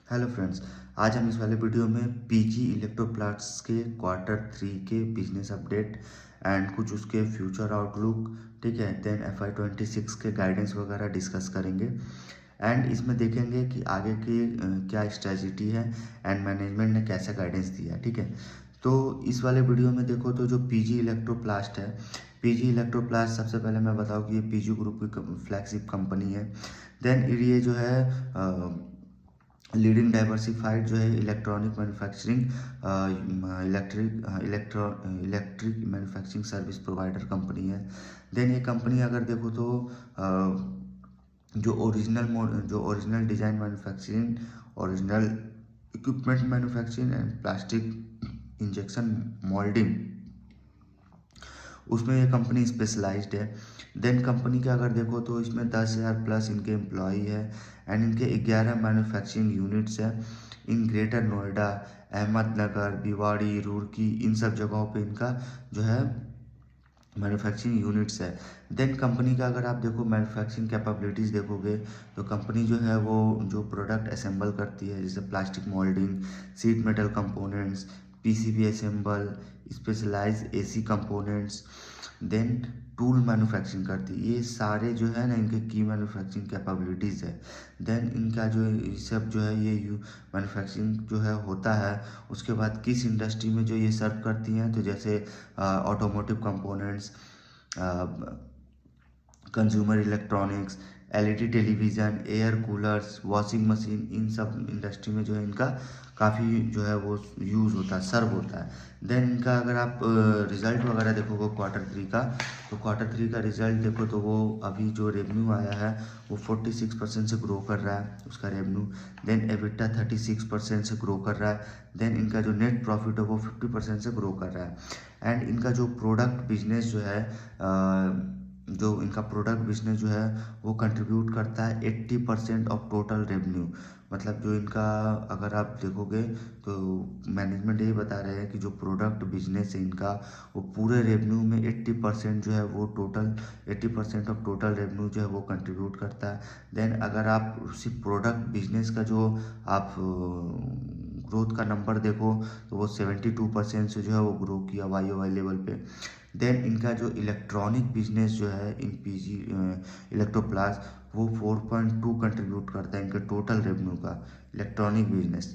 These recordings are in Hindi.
हेलो फ्रेंड्स, आज हम इस वाले वीडियो में पीजी इलेक्ट्रोप्लांट्स के क्वार्टर 3 के बिजनेस अपडेट एंड कुछ उसके फ्यूचर आउटलुक, ठीक है, देन FY26 के गाइडेंस वगैरह डिस्कस करेंगे। एंड इसमें देखेंगे कि आगे की क्या स्ट्रेटजी है एंड मैनेजमेंट ने कैसा गाइडेंस दिया है, ठीक है। तो इस वाले वीडियो में देखो तो जो पीजी इलेक्ट्रोप्लास्ट है, पीजी इलेक्ट्रोप्लास्ट सबसे पहले मैं बताऊँ कि ये पीजी ग्रुप की फ्लैगशिप कंपनी है। देन ये जो है लीडिंग डाइवर्सिफाइड जो है electronic manufacturing electric manufacturing service provider company है। देन ये कंपनी अगर देखो तो जो original design manufacturing, original equipment manufacturing and plastic injection moulding, उसमें ये कंपनी स्पेशलाइज्ड है। देन कंपनी का अगर देखो तो इसमें 10,000 प्लस इनके एम्प्लॉई है एंड इनके 11 मैन्युफैक्चरिंग यूनिट्स है इन ग्रेटर नोएडा, अहमदनगर, भिवाड़ी, रुड़की, इन सब जगहों पे इनका जो है मैन्युफैक्चरिंग यूनिट्स है। देन कंपनी का अगर आप देखो मैन्युफैक्चरिंग कैपेबिलिटीज़ देखोगे तो कंपनी जो है वो जो प्रोडक्ट असेंबल करती है जैसे plastic moulding, sheet metal components, PCB assemble, specialise AC components, then tool manufacturing करती है। ये सारे जो है ना इनके की मैन्युफैक्चरिंग कैपेबिलिटीज़ है। देन इनका जो सब जो है ये मैन्युफैक्चरिंग जो है होता है। उसके बाद किस इंडस्ट्री में जो ये सर्व करती हैं तो जैसे automotive components, consumer electronics, LED television, air coolers, washing machine, इन सब इंडस्ट्री में जो है इनका काफ़ी जो है वो यूज़ होता है, सर्व होता है। देन इनका अगर आप रिज़ल्ट वगैरह देखोगे क्वार्टर 3 का, तो क्वार्टर 3 का रिज़ल्ट देखो तो वो अभी जो रेवेन्यू आया है वो 46% से ग्रो कर रहा है उसका रेवेन्यू। देन एबिटा 36% से ग्रो कर रहा है। देन इनका जो नेट प्रॉफिट है वो 50% से ग्रो कर रहा है। एंड इनका जो प्रोडक्ट बिजनेस जो है जो इनका प्रोडक्ट बिजनेस जो है वो कंट्रीब्यूट करता है 80% ऑफ टोटल रेवेन्यू। मतलब जो इनका अगर आप देखोगे तो मैनेजमेंट यही बता रहे हैं कि जो प्रोडक्ट बिजनेस है इनका वो पूरे रेवेन्यू में 80% जो है वो टोटल 80% ऑफ टोटल रेवेन्यू जो है वो कंट्रीब्यूट करता है। देन अगर आप उसी प्रोडक्ट बिजनेस का जो आप ग्रोथ का नंबर देखो तो वो 72% से जो है वो ग्रो किया YoY लेवल पे। देन इनका जो इलेक्ट्रॉनिक बिजनेस जो है इन पीजी इलेक्ट्रोप्लास वो 4.2 कंट्रीब्यूट करता है इनके टोटल रेवेन्यू का इलेक्ट्रॉनिक बिजनेस।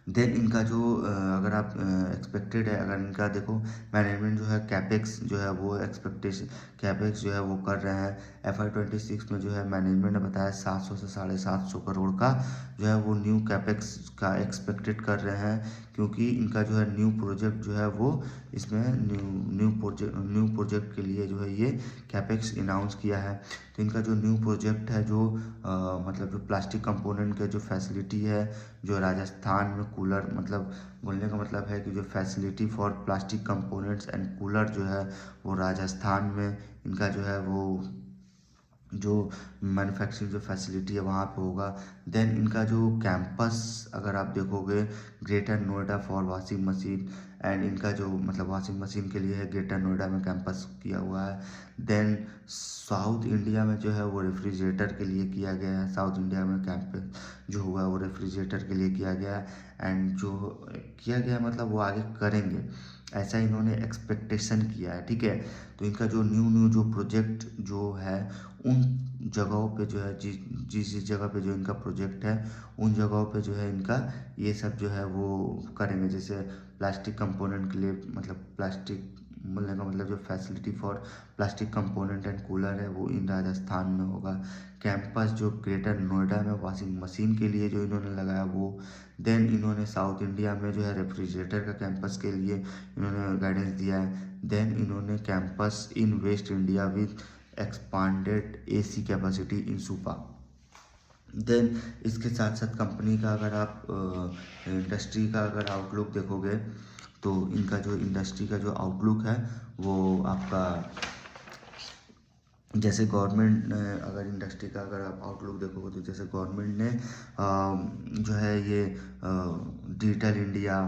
देन इनका जो अगर आप एक्सपेक्टेड है, अगर इनका देखो मैनेजमेंट जो है कैपेक्स जो है वो एक्सपेक्टेशन कैपेक्स जो है वो कर रहे हैं FY26 में। जो है मैनेजमेंट ने बताया 700 से 750 करोड़ का जो है वो न्यू कैपेक्स का एक्सपेक्टेड कर रहे हैं, क्योंकि इनका जो है न्यू प्रोजेक्ट जो है वो इसमें न्यू प्रोजेक्ट के लिए जो है ये कैपेक्स अनाउंस किया है। तो इनका जो न्यू प्रोजेक्ट है जो मतलब जो प्लास्टिक कंपोनेंट का जो फैसिलिटी है जो राजस्थान में कूलर, मतलब बोलने का मतलब है कि जो facility for plastic components and cooler जो है वो राजस्थान में इनका जो है वो जो मैन्युफैक्चरिंग जो फैसिलिटी है वहाँ पे होगा। देन इनका जो कैंपस अगर आप देखोगे greater Noida for washing machine, and इनका जो मतलब वॉशिंग मशीन के लिए है ग्रेटर नोएडा में कैंपस किया हुआ है। देन साउथ इंडिया में जो है वो रेफ्रिजरेटर के लिए किया गया है, साउथ इंडिया में कैंपस जो हुआ है वो रेफ्रिजरेटर के लिए किया गया है। एंड जो किया गया मतलब वो आगे करेंगे, ऐसा इन्होंने एक्सपेक्टेशन किया है, ठीक है। तो इनका जो न्यू जो प्रोजेक्ट जो है उन जगहों पे जो है जिस जिस जगह पे जो इनका प्रोजेक्ट है उन जगहों पे जो है इनका ये सब जो है वो करेंगे। जैसे प्लास्टिक कंपोनेंट के लिए, मतलब प्लास्टिक बोलने का मतलब जो facility for plastic component and cooler है वो इन राजस्थान में होगा। कैंपस जो ग्रेटर नोएडा में वॉशिंग मशीन के लिए जो इन्होंने लगाया वो। देन इन्होंने साउथ इंडिया में जो है रेफ्रिजरेटर का कैंपस के लिए इन्होंने गाइडेंस दिया है। देन इन्होंने campus in west India with expanded AC capacity in Supa. Then इसके साथ साथ कंपनी का अगर आप इंडस्ट्री का अगर आउटलुक देखोगे तो इनका जो इंडस्ट्री का जो आउटलुक है वो आपका जैसे गवर्नमेंट अगर इंडस्ट्री का अगर आप आउटलुक देखोगे तो जैसे गवर्नमेंट ने जो है ये डिजिटल इंडिया,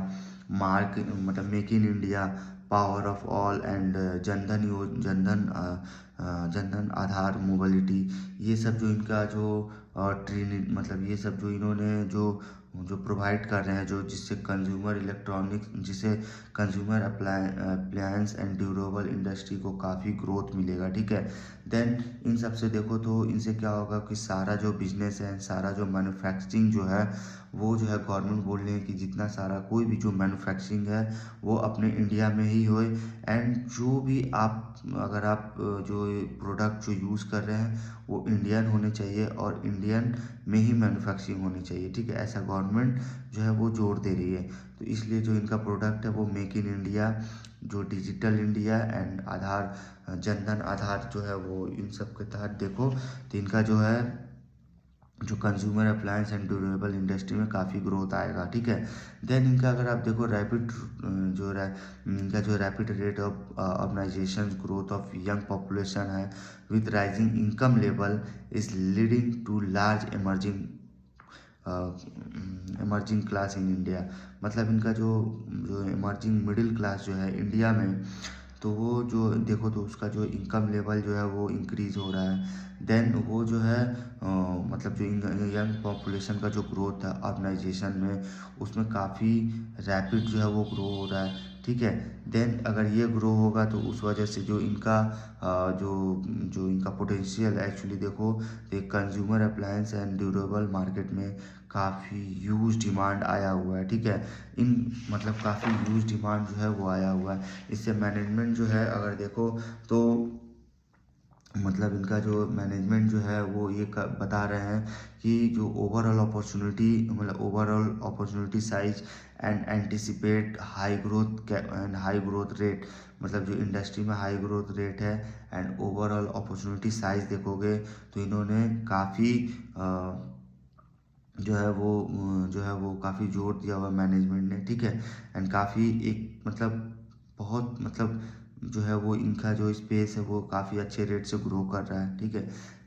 मतलब make in India, power of all and Jan Dhan Jan Dhan Aadhaar mobility, ये सब जो इनका जो ट्रेनिंग मतलब ये सब जो इन्होंने जो जो प्रोवाइड कर रहे हैं, जो जिससे कंज्यूमर इलेक्ट्रॉनिक्स, जिससे consumer appliance and durable industry को काफ़ी ग्रोथ मिलेगा, ठीक है। देन इन सब से देखो तो इनसे क्या होगा कि सारा जो बिजनेस है, सारा जो मैन्युफैक्चरिंग जो है वो जो है गवर्नमेंट बोल रही है कि जितना सारा कोई भी जो मैन्युफैक्चरिंग है वो अपने इंडिया में ही होए। एंड जो भी आप अगर आप जो प्रोडक्ट जो यूज़ कर रहे हैं वो इंडियन होने चाहिए और इंडियन में ही मैन्युफैक्चरिंग होनी चाहिए, ठीक है। ऐसा गवर्नमेंट जो है वो जोर दे रही है। तो इसलिए जो इनका प्रोडक्ट है वो मेक इन इंडिया, जो डिजिटल इंडिया एंड आधार, जनधन आधार जो है वो इन सब के तहत देखो तो इनका जो है जो consumer appliance and durable industry में काफ़ी ग्रोथ आएगा, ठीक है। देन इनका अगर आप देखो रैपिड इनका जो rapid rate of urbanisation growth of young population है with rising income level is leading to large emerging class in India. मतलब इनका जो जो इमर्जिंग मिडिल क्लास जो है इंडिया में, तो वो जो देखो तो उसका जो इनकम लेवल जो है वो इंक्रीज़ हो रहा है। देन वो जो है मतलब जो यंग पॉपुलेशन का जो ग्रोथ है अर्बनाइजेशन में, उसमें काफ़ी रैपिड जो है वो ग्रो हो रहा है, ठीक है। देन अगर ये ग्रो होगा तो उस वजह से जो इनका जो जो इनका पोटेंशियल एक्चुअली देखो तो consumer appliance and durable market में काफ़ी ह्यूज डिमांड आया हुआ है, ठीक है। इन मतलब काफ़ी ह्यूज डिमांड जो है वो आया हुआ है। इससे मैनेजमेंट जो है अगर देखो तो मतलब इनका जो मैनेजमेंट जो है वो ये बता रहे हैं कि जो overall opportunity size and anticipate high growth rate, मतलब जो इंडस्ट्री में हाई ग्रोथ रेट है एंड ओवरऑल अपॉर्चुनिटी साइज देखोगे तो इन्होंने काफ़ी जो है वो काफ़ी जोर दिया हुआ मैनेजमेंट ने, ठीक है। एंड काफ़ी एक मतलब बहुत मतलब जो है वो इनका जो स्पेस है वो काफ़ी अच्छे रेट से ग्रो कर रहा है, ठीक है।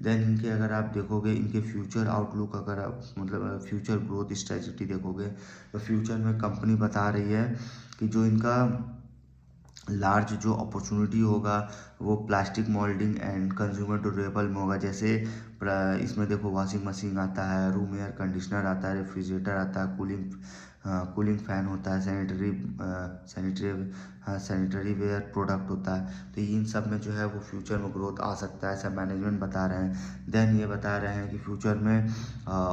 देन इनके अगर आप देखोगे इनके फ्यूचर आउटलुक, अगर आप मतलब फ्यूचर ग्रोथ स्ट्रेटजी देखोगे तो फ्यूचर में कंपनी बता रही है कि जो इनका लार्ज जो अपॉर्चुनिटी होगा वो plastic moulding and consumer durable में होगा। जैसे इसमें देखो वॉशिंग मशीन आता है, रूम एयर कंडीशनर आता है, रेफ्रिजरेटर आता है, कूलिंग फैन होता है, सैनिटरी वेयर प्रोडक्ट होता है। तो इन सब में जो है वो फ्यूचर में ग्रोथ आ सकता है, ऐसा मैनेजमेंट बता रहे हैं। देन ये बता रहे हैं कि फ्यूचर में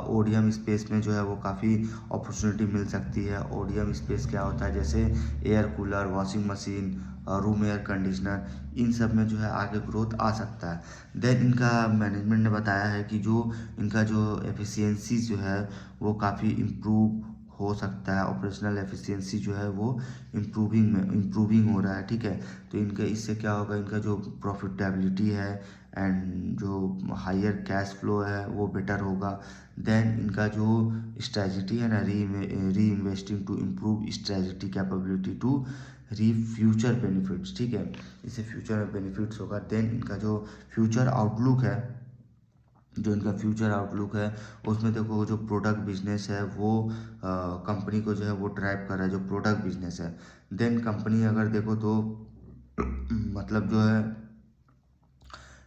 ओडीएम स्पेस में जो है वो काफ़ी अपॉर्चुनिटी मिल सकती है। ओडीएम स्पेस क्या होता है, जैसे air cooler, washing machine, room air conditioner, इन सब में जो है आगे ग्रोथ आ सकता है। देन इनका मैनेजमेंट ने बताया है कि जो इनका जो एफिशिएंसी जो है वो काफ़ी इम्प्रूव हो सकता है। ऑपरेशनल एफिशिएंसी जो है वो इम्प्रूविंग हो रहा है, ठीक है। तो इनके इससे क्या होगा, इनका जो प्रॉफिटेबिलिटी है एंड जो हायर कैश फ्लो है वो बेटर होगा। देन इनका जो स्ट्रेटजी है ना, reinvesting to improve strategy capability to reap future benefits, ठीक है। इससे फ्यूचर में बेनिफिट्स होगा। देन इनका जो फ्यूचर आउटलुक है, उसमें देखो जो प्रोडक्ट बिजनेस है वो कंपनी को जो है वो ड्राइव कर रहा है, जो प्रोडक्ट बिजनेस है। देन कंपनी अगर देखो तो मतलब जो है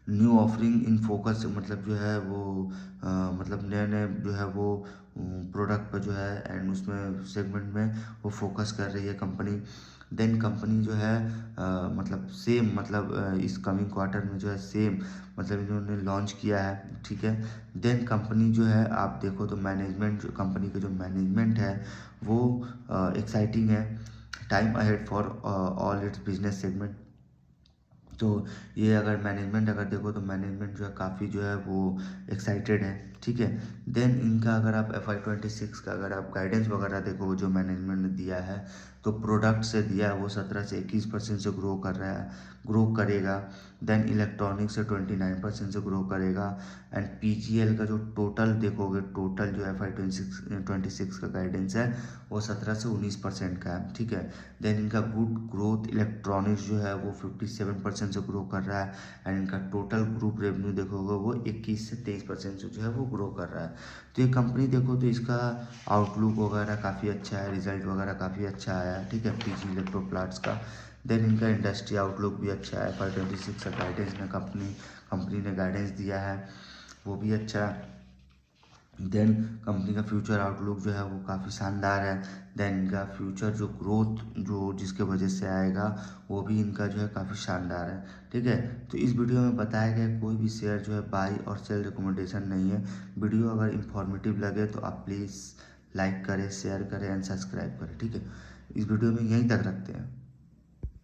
न्यू ऑफरिंग इन फोकस, मतलब जो है वो मतलब नए नए जो है वो प्रोडक्ट पर जो है एंड उसमें सेगमेंट में वो फोकस कर रही है कंपनी। देन कंपनी जो है मतलब सेम मतलब इस कमिंग क्वार्टर में जो है सेम मतलब इन्होंने लॉन्च किया है, ठीक है। देन कंपनी जो है आप देखो तो मैनेजमेंट, जो कंपनी का जो मैनेजमेंट है वो एक्साइटिंग है, time ahead for all it's business segment. तो ये अगर मैनेजमेंट अगर देखो तो मैनेजमेंट जो है काफ़ी जो है वो एक्साइटेड है, ठीक है। देन इनका अगर आप FY26 का अगर आप गाइडेंस वगैरह देखो जो मैनेजमेंट ने दिया है, तो प्रोडक्ट से दिया है वो 17 से 21% से ग्रो करेगा। देन इलेक्ट्रॉनिक से 29% से ग्रो करेगा। एंड PGL का जो टोटल देखोगे, टोटल जो FY26 का गाइडेंस है वो 17 से 19% का है, ठीक है। देन इनका गुड ग्रोथ इलेक्ट्रॉनिक्स जो है वो 57% से ग्रो कर रहा है। एंड इनका टोटल ग्रुप रेवेन्यू देखोगे वो 21 से 23% से जो है वो ग्रो कर रहा है। तो ये कंपनी देखो तो इसका आउटलुक वगैरह काफ़ी अच्छा है, रिजल्ट वगैरह काफ़ी अच्छा आया है, ठीक है, PG इलेक्ट्रो प्लांट्स का। देन इनका इंडस्ट्री आउटलुक भी अच्छा है। FY26 का गाइडेंस में कंपनी ने गाइडेंस दिया है, वो भी अच्छा है। देन कंपनी का फ्यूचर आउटलुक जो है वो काफ़ी शानदार है। देन इनका फ्यूचर जो ग्रोथ जो जिसके वजह से आएगा वो भी इनका जो है काफ़ी शानदार है। ठीक है, तो इस वीडियो में बताया गया कोई भी शेयर जो है बाई और सेल रिकमेंडेशन नहीं है। वीडियो अगर इंफॉर्मेटिव लगे तो आप प्लीज़ लाइक करें, शेयर करें एंड सब्सक्राइब करें। ठीक है, इस वीडियो में यहीं तक रखते हैं।